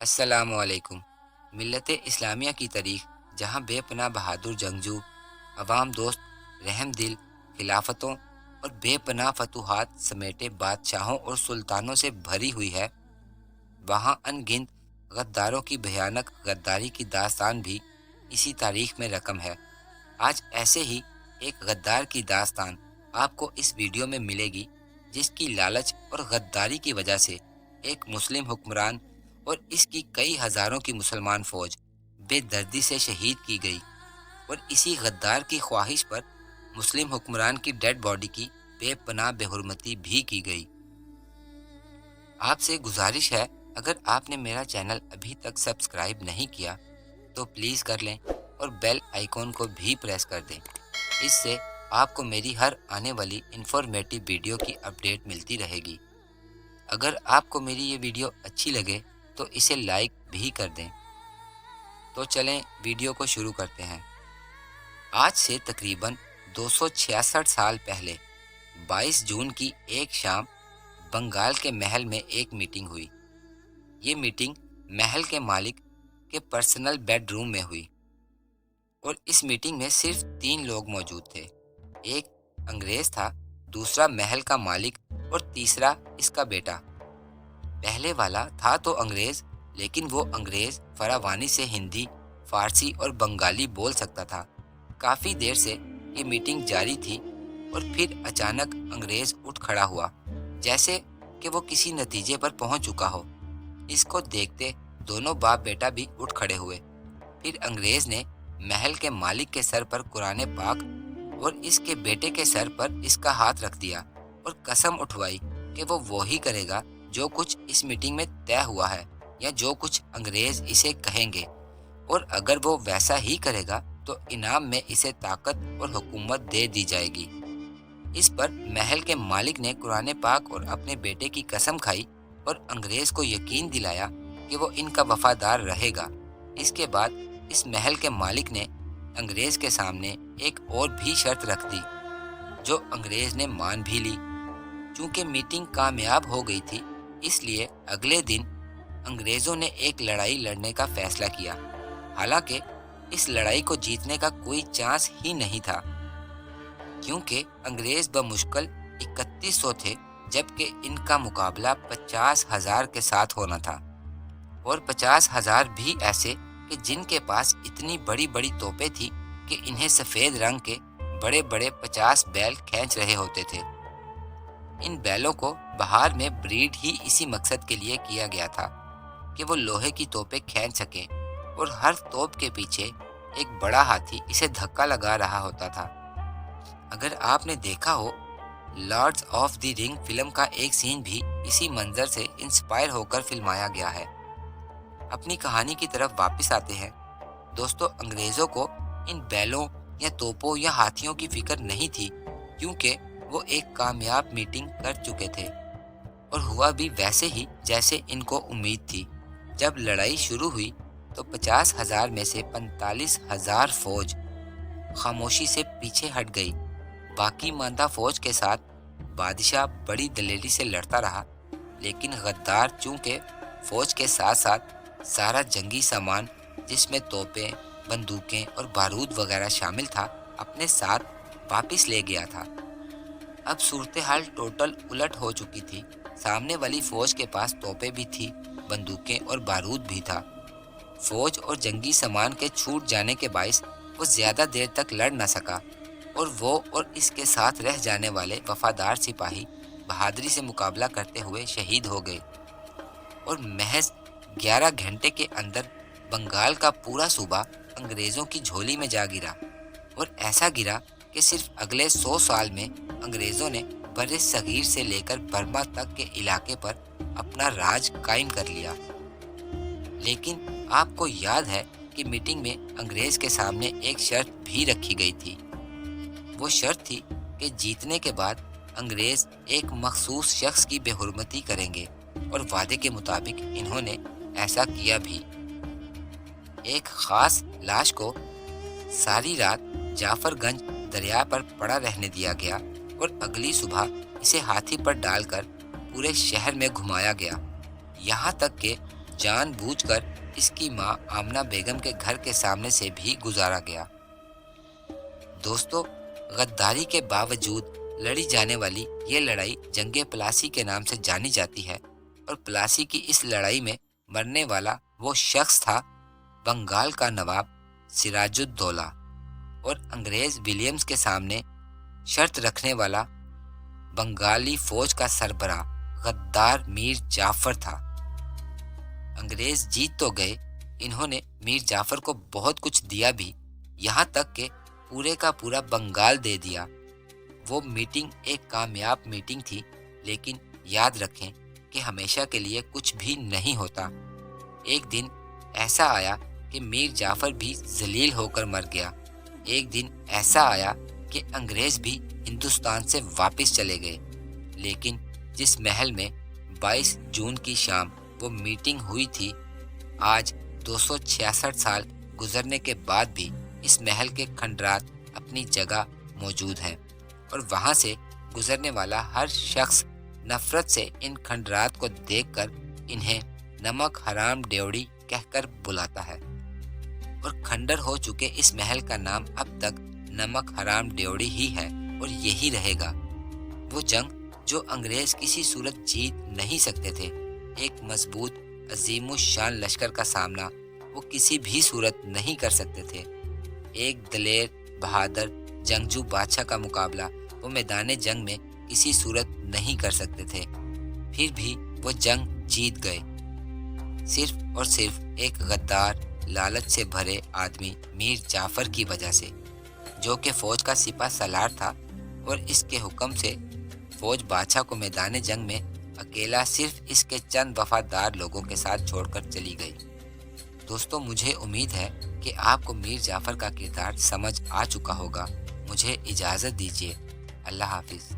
السلام علیکم۔ ملت اسلامیہ کی تاریخ، جہاں بے پناہ بہادر جنگجو، عوام دوست، رحم دل خلافتوں اور بے پناہ فتوحات سمیٹے بادشاہوں اور سلطانوں سے بھری ہوئی ہے، وہاں ان گنت غداروں کی بھیانک غداری کی داستان بھی اسی تاریخ میں رقم ہے۔ آج ایسے ہی ایک غدار کی داستان آپ کو اس ویڈیو میں ملے گی، جس کی لالچ اور غداری کی وجہ سے ایک مسلم حکمران اور اس کی کئی ہزاروں کی مسلمان فوج بے دردی سے شہید کی گئی، اور اسی غدار کی خواہش پر مسلم حکمران کی ڈیڈ باڈی کی بے پناہ بے حرمتی بھی کی گئی۔ آپ سے گزارش ہے، اگر آپ نے میرا چینل ابھی تک سبسکرائب نہیں کیا تو پلیز کر لیں اور بیل آئیکن کو بھی پریس کر دیں۔ اس سے آپ کو میری ہر آنے والی انفارمیٹیو ویڈیو کی اپڈیٹ ملتی رہے گی۔ اگر آپ کو میری یہ ویڈیو اچھی لگے تو اسے لائک بھی کر دیں۔ تو چلیں ویڈیو کو شروع کرتے ہیں۔ آج سے تقریباً 266 سال پہلے 22 جون کی ایک شام بنگال کے محل میں ایک میٹنگ ہوئی۔ یہ میٹنگ محل کے مالک کے پرسنل بیڈ روم میں ہوئی، اور اس میٹنگ میں صرف 3 لوگ موجود تھے۔ ایک انگریز تھا، دوسرا محل کا مالک اور تیسرا اس کا بیٹا۔ پہلے والا تھا تو انگریز، لیکن وہ انگریز فراوانی سے ہندی، فارسی اور بنگالی بول سکتا تھا۔ کافی دیر سے یہ میٹنگ جاری تھی، اور پھر اچانک انگریز اٹھ کھڑا ہوا، جیسے کہ وہ کسی نتیجے پر پہنچ چکا ہو۔ اس کو دیکھتے دونوں باپ بیٹا بھی اٹھ کھڑے ہوئے۔ پھر انگریز نے محل کے مالک کے سر پر قرآن پاک اور اس کے بیٹے کے سر پر اس کا ہاتھ رکھ دیا، اور قسم اٹھوائی کہ وہ وہی کرے گا جو کچھ اس میٹنگ میں طے ہوا ہے، یا جو کچھ انگریز اسے کہیں گے، اور اگر وہ ویسا ہی کرے گا تو انعام میں اسے طاقت اور حکومت دے دی جائے گی۔ اس پر محل کے مالک نے قرآن پاک اور اپنے بیٹے کی قسم کھائی، اور انگریز کو یقین دلایا کہ وہ ان کا وفادار رہے گا۔ اس کے بعد اس محل کے مالک نے انگریز کے سامنے ایک اور بھی شرط رکھ دی، جو انگریز نے مان بھی لی۔ چونکہ میٹنگ کامیاب ہو گئی تھی، اس لیے اگلے دن انگریزوں نے ایک لڑائی لڑنے کا فیصلہ کیا، حالانکہ اس لڑائی کو جیتنے کا کوئی چانس ہی نہیں تھا، کیونکہ انگریز بمشکل 3100 تھے، جبکہ ان کا مقابلہ 50,000 کے ساتھ ہونا تھا، اور 50,000 بھی ایسے کہ جن کے پاس اتنی بڑی بڑی توپیں تھیں کہ انہیں سفید رنگ کے بڑے بڑے 50 بیل کھینچ رہے ہوتے تھے۔ ان بیلوں کو بہار میں بریڈ ہی اسی مقصد کے لیے کیا گیا تھا کہ وہ لوہے کی توپیں کھینچ سکیں، اور ہر توپ کے پیچھے ایک بڑا ہاتھی اسے دھکا لگا رہا ہوتا تھا۔ اگر آپ نے دیکھا ہو، لارڈز آف دی رنگ فلم کا ایک سین بھی اسی منظر سے انسپائر ہو کر فلمایا گیا ہے۔ اپنی کہانی کی طرف واپس آتے ہیں۔ دوستو، انگریزوں کو ان بیلوں یا توپوں یا ہاتھیوں کی فکر نہیں تھی، کیونکہ وہ ایک کامیاب میٹنگ کر چکے تھے، اور ہوا بھی ویسے ہی جیسے ان کو امید تھی۔ جب لڑائی شروع ہوئی تو 50,000 میں سے 45,000 فوج خاموشی سے پیچھے ہٹ گئی۔ باقی ماندہ فوج کے ساتھ بادشاہ بڑی دلیری سے لڑتا رہا، لیکن غدار چونکہ فوج کے ساتھ ساتھ سارا جنگی سامان، جس میں توپیں، بندوقیں اور بارود وغیرہ شامل تھا، اپنے ساتھ واپس لے گیا تھا۔ اب صورتحال ٹوٹل الٹ ہو چکی تھی۔ سامنے والی فوج کے پاس توپیں بھی تھی، بندوقیں اور بارود بھی تھا۔ فوج اور جنگی سامان کے چھوٹ جانے کے باعث وہ زیادہ دیر تک لڑ نہ سکا، اور وہ اور اس کے ساتھ رہ جانے والے وفادار سپاہی بہادری سے مقابلہ کرتے ہوئے شہید ہو گئے، اور محض 11 گھنٹے کے اندر بنگال کا پورا صوبہ انگریزوں کی جھولی میں جا گرا، اور ایسا گرا کہ صرف اگلے 100 سال میں انگریزوں نے بر صغیر سے لے کر برما تک کے علاقے پر اپنا راج قائم کر لیا۔ لیکن آپ کو یاد ہے کہ میٹنگ میں انگریز کے سامنے ایک شرط بھی رکھی گئی تھی۔ وہ شرط تھی کہ جیتنے کے بعد انگریز ایک مخصوص شخص کی بے حرمتی کریں گے، اور وعدے کے مطابق انہوں نے ایسا کیا بھی۔ ایک خاص لاش کو ساری رات جعفر گنج دریا پر پڑا رہنے دیا گیا، اور اگلی صبح اسے ہاتھی پر ڈال کر پورے شہر میں گھمایا گیا، یہاں تک کہ جان بوجھ کر اس کی ماں آمنہ بیگم کے گھر کے سامنے سے بھی گزارا گیا۔ دوستو، غداری کے باوجود لڑی جانے والی یہ لڑائی جنگ پلاسی کے نام سے جانی جاتی ہے، اور پلاسی کی اس لڑائی میں مرنے والا وہ شخص تھا بنگال کا نواب سراج الدولہ، اور انگریز ولیمز کے سامنے شرط رکھنے والا بنگالی فوج کا سربراہ غدار میر جعفر تھا۔ انگریز جیت تو گئے، انہوں نے میر جعفر کو بہت کچھ دیا بھی، یہاں تک کہ پورے کا پورا بنگال دے دیا۔ وہ میٹنگ ایک کامیاب میٹنگ تھی، لیکن یاد رکھیں کہ ہمیشہ کے لیے کچھ بھی نہیں ہوتا۔ ایک دن ایسا آیا کہ میر جعفر بھی ذلیل ہو کر مر گیا۔ ایک دن ایسا آیا کہ انگریز بھی ہندوستان سے واپس چلے گئے، لیکن جس محل میں 22 جون کی شام وہ میٹنگ ہوئی تھی، آج 266 سال گزرنے کے بعد بھی اس محل کے کھنڈرات اپنی جگہ موجود ہیں، اور وہاں سے گزرنے والا ہر شخص نفرت سے ان کھنڈرات کو دیکھ کر انہیں نمک حرام ڈیوڑی کہہ کر بلاتا ہے، اور کھنڈر ہو چکے اس محل کا نام اب تک نمک حرام ڈیوڑی ہی ہے، اور یہی رہے گا۔ وہ جنگ جو انگریز کسی صورت جیت نہیں سکتے تھے، ایک مضبوط عظیم الشان لشکر کا سامنا وہ کسی بھی صورت نہیں کر سکتے تھے۔ ایک دلیر بہادر جنگجو بادشاہ کا مقابلہ وہ میدان جنگ میں کسی صورت نہیں کر سکتے تھے، پھر بھی وہ جنگ جیت گئے، صرف اور صرف ایک غدار لالچ سے بھرے آدمی میر جعفر کی وجہ سے، جو کہ فوج کا سپہ سالار تھا، اور اس کے حکم سے فوج بادشاہ کو میدان جنگ میں اکیلا صرف اس کے چند وفادار لوگوں کے ساتھ چھوڑ کر چلی گئی۔ دوستو، مجھے امید ہے کہ آپ کو میر جعفر کا کردار سمجھ آ چکا ہوگا۔ مجھے اجازت دیجیے۔ اللہ حافظ۔